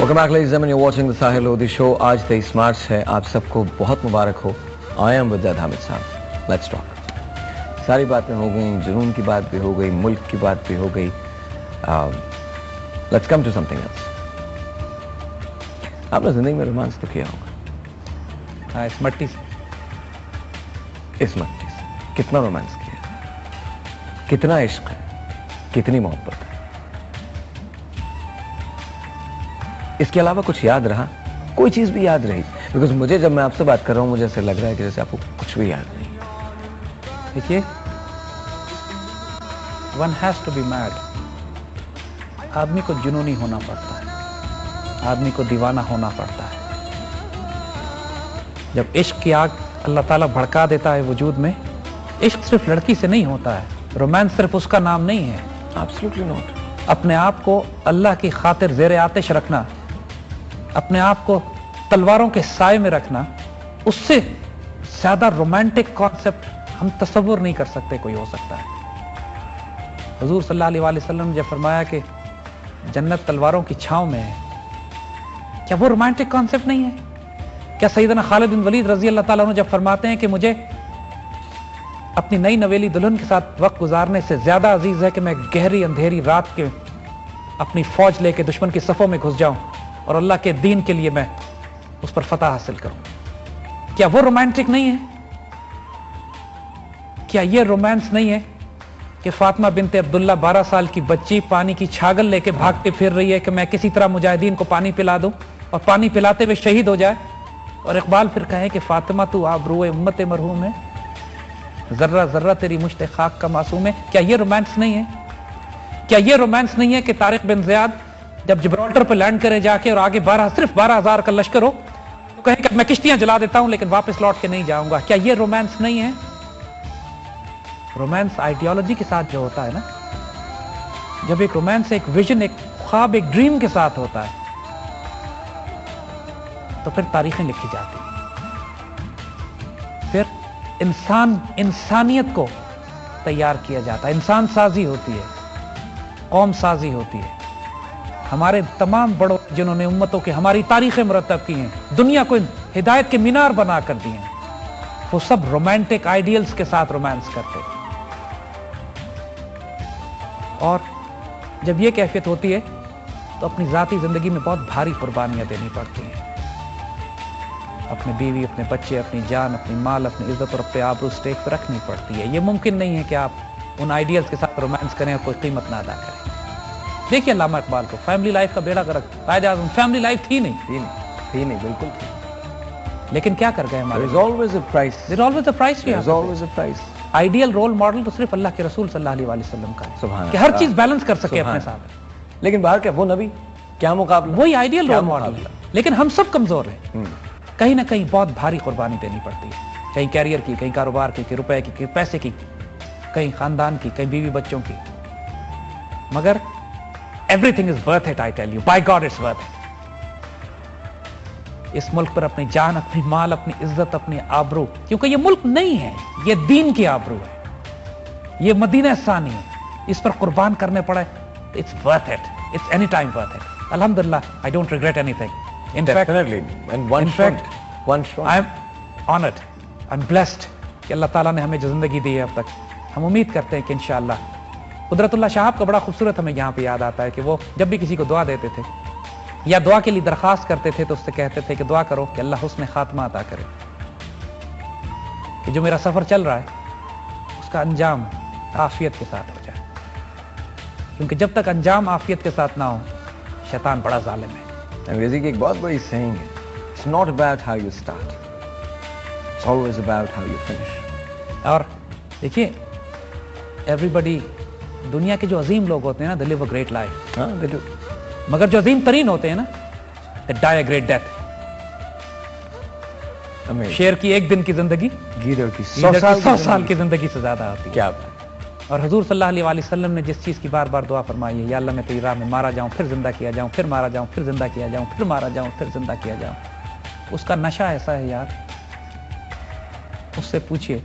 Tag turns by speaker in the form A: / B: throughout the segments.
A: Welcome back, ladies and gentlemen. You're watching the Sahil Lodi show. आज 23 मार्च है. आप सबको बहुत मुबारक हो. I am with Hamid साहब. Let's talk. सारी बातें हो गई, जुनून की बात भी हो गई, मुल्क की बात भी हो गई. Let's come to something else. आपने जिंदगी में रोमांस तो किया होगा.
B: हाँ, इस मट्टी
A: से कितना रोमांस किया, कितना इश्क है, कितनी मोहब्बत है. इसके अलावा कुछ याद रहा, कोई चीज भी याद रही? बिकॉज मुझे जब मैं आपसे बात कर रहा हूं मुझे ऐसे लग रहा है कि जैसे आपको कुछ भी याद नहीं.
B: देखिए, one has to be mad. आदमी को जुनूनी होना पड़ता है, आदमी को दीवाना होना पड़ता है. जब इश्क की आग अल्लाह ताला भड़का देता है वजूद में. इश्क सिर्फ लड़की से नहीं होता है, रोमांस सिर्फ उसका नाम नहीं है.
A: Absolutely not. अपने
B: आप को अल्लाह की खातिर ज़ेरे आतिश रखना, अपने आप को तलवारों के साए में रखना, उससे ज्यादा रोमांटिक कॉन्सेप्ट हम तसव्वुर नहीं कर सकते कोई हो सकता है. हुजूर सल्लल्लाहु अलैहि वसल्लम ने जब फरमाया कि जन्नत तलवारों की छांव में है, क्या वो रोमांटिक कॉन्सेप्ट नहीं है? क्या सैयदना खालिद बिन वलीद रजी अल्लाह ताला अन्हु जब फरमाते हैं कि मुझे अपनी नई नवेली दुल्हन के साथ वक्त गुजारने से ज्यादा अजीज है कि मैं गहरी अंधेरी रात के अपनी फौज लेके दुश्मन की सफों में घुस जाऊं और अल्लाह के दीन के लिए मैं उस पर फतह हासिल करूं, क्या वो रोमांटिक नहीं है? क्या ये रोमांस नहीं है कि फातिमा बिनते अब्दुल्ला 12 साल की बच्ची पानी की छागल लेके भागते फिर रही है कि मैं किसी तरह मुजाहिदीन को पानी पिला दूं और पानी पिलाते हुए शहीद हो जाए, और इकबाल फिर कहे कि फातिमा तू आबरूए उम्मत मरहूम है, जर्रा जर्रा तेरी मुश्त खाक का मासूम है. क्या ये रोमांस नहीं है? क्या ये रोमांस नहीं है कि तारिक बिन ज़ियाद जब जिब्राल्टर पर लैंड करे जाके और आगे सिर्फ 12,000 का लश्कर हो तो कहे कि मैं किश्तियां जला देता हूं लेकिन वापस लौट के नहीं जाऊंगा? क्या ये रोमांस नहीं है? रोमांस आइडियोलॉजी के साथ जो होता है ना, जब एक रोमांस एक विजन, एक ख्वाब, एक ड्रीम के साथ होता है तो फिर तारीखें लिखी जाती हैं. फिर इंसानियत को तैयार किया जाता है. इंसान साजी होती है, कौम साजी होती है. हमारे तमाम बड़ों जिन्होंने उम्मतों के हमारी तारीखें मुरतब की हैं, दुनिया को हिदायत के मीनार बना कर दिए हैं, वो सब रोमांटिक आइडियल्स के साथ रोमांस करते हैं. और जब ये कैफियत होती है तो अपनी जाती जिंदगी में बहुत भारी कुर्बानियां देनी पड़ती हैं. अपने बीवी, अपने बच्चे, अपनी जान, अपनी माल, अपनी इज्जत और अपने आबरू स्टेक पर रखनी पड़ती है. ये मुमकिन नहीं है कि आप उन आइडियल्स के साथ रोमांस करें और कोई कीमत ना अदा करें. देखिए अल्लामा इकबाल को, फैमिली लाइफ का बेड़ा गर्क. कायद आज़म फैमिली लाइफ थी नहीं,
A: बिल्कुल थी.
B: लेकिन क्या कर गए हमारे?
A: There is always a price.
B: There is always a price.
A: There is always a price.
B: Ideal role model तो सिर्फ अल्लाह के रसूल सल्लल्लाहु अलैहि वसल्लम का है
A: सुभान
B: कि हर चीज बैलेंस कर सके अपने साथ.
A: लेकिन बाहर क्या वो नबी, क्या मुकाबला?
B: वही आइडियल रोल मॉडल है. लेकिन हम सब कमजोर हैं. कहीं ना कहीं बहुत भारी कुर्बानी देनी पड़ती है, कहीं कैरियर की, कहीं कारोबार की, कहीं रुपए की, कहीं पैसे की, कहीं खानदान की, कहीं बीवी बच्चों की. मगर everything is worth it. I tell you, by God it's worth it. इस मुल्क पर अपनी जान, अपनी माल, अपनी इज्जत, अपनी आबरू, क्योंकि ये मुल्क नहीं है, ये दीन की आबरू है, ये मदीना सानी है, इस पर कुर्बान करने पड़े. It's worth it. It's any time worth it. अल्हम्दुलिल्लाह, I don't regret anything. In fact, I am honored, I am blessed कि अल्लाह ताला ने हमें जो जिंदगी दी है अब तक, हम उम्मीद करते हैं कि इंशाअल्लाह. कुदरतुल्लाह शाहब का बड़ा खूबसूरत हमें यहाँ पे याद आता है कि वो जब भी किसी को दुआ देते थे या दुआ के लिए दरखास्त करते थे तो उससे कहते थे कि दुआ करो कि अल्लाह हुस्न खात्मा अता करे, कि जो मेरा सफर चल रहा है उसका अंजाम आफियत के साथ हो जाए. क्योंकि जब तक अंजाम आफियत के साथ ना हो, शैतान बड़ा जालिम है.
A: अंग्रेजी की एक बहुत बड़ी saying है, it's not about how you start, it's always about how you finish.
B: और देखिए, एवरीबडी, दुनिया के जो अजीम लोग होते हैं ना, they live a great life.
A: हाँ, they do.
B: मगर जो अजीम तरीन होते हैं ना, they die a great death. शेर की एक दिन की जिंदगी
A: गीदड़ की
B: 100 साल की जिंदगी से ज्यादा होती है.
A: क्या?
B: और हुजूर सल्लल्लाहु अलैहि वसल्लम ने जिस चीज की बार बार दुआ फरमाई है, या अल्लाह मैं तेरी राह में मारा जाऊं, फिर जिंदा किया जाऊं, फिर मारा जाऊं, फिर जिंदा किया जाऊं, फिर मारा जाऊं, फिर जिंदा किया जाऊं, उसका नशा ऐसा है यार, उससे पूछिए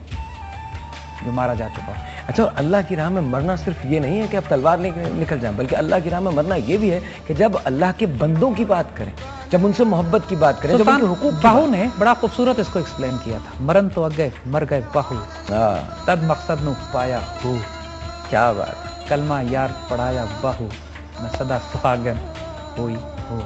B: जो मारा जा चुका.
A: اچھا، اور اللہ کی راہ میں مرنا صرف یہ نہیں ہے کہ آپ تلوار لے کے نکل جائیں، بلکہ اللہ کی راہ میں مرنا یہ بھی ہے کہ جب اللہ کے بندوں کی بات کریں، جب ان سے محبت کی بات کریں، جب ان کے حقوق کی
B: باہو نے بڑا خوبصورت اس کو ایکسپلین کیا تھا، مرن تو اگے مر گئے باہو، تد مقصد نو پایا ہو،
A: کیا بات،
B: کلمہ یار پڑھایا باہو، میں صدا سہاگن ہوئی ہو.